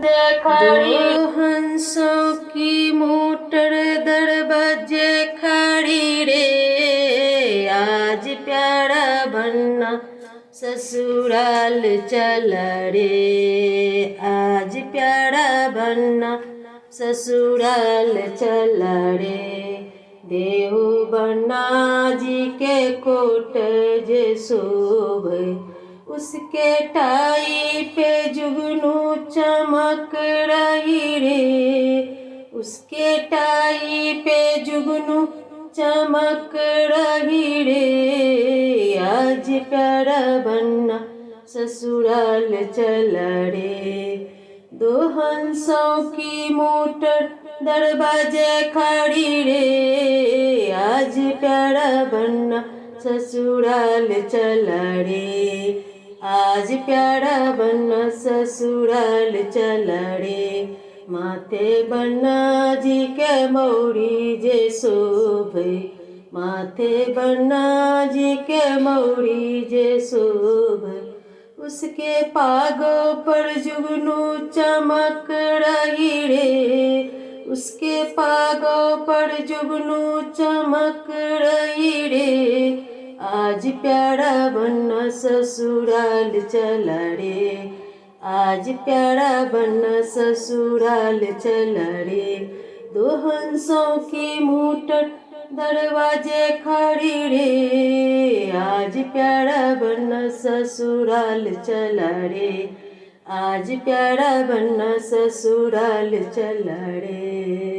दो हंसों की मोटर दरवाजे खड़ी रे, आज प्यारा बनना ससुराल चला रे, आज प्यारा बनना ससुराल चला रे। देहु बन्ना जी के कोट जे शोभे, उसके टाई पे जुगनू चमक रही रे, उसके टाई पे जुगनू चमक रही रे, आज प्यारा बनना ससुराल चला रे। दो हंसों की मोटर दरवाजे खड़ी रे, आज प्यारा बनना ससुराल चला रे, आज प्यारा बनना ससुराल चला रे। माथे बन्ना जी के मौरी जे शोभे, माथे बन्ना जी के मौरी जे शोभे, उसके पागों पर जुगनू चमक रही रे, उसके पागों पर जुगनू चमक रही रे, आज प्यारा बनना ससुराल चला रे, आज प्यारा बनना ससुराल चला रे। दो हंसों की मोटर दरवाजे खड़ी रे, आज प्यारा बनना ससुराल चला रे, आज प्यारा बनना ससुराल चला रे।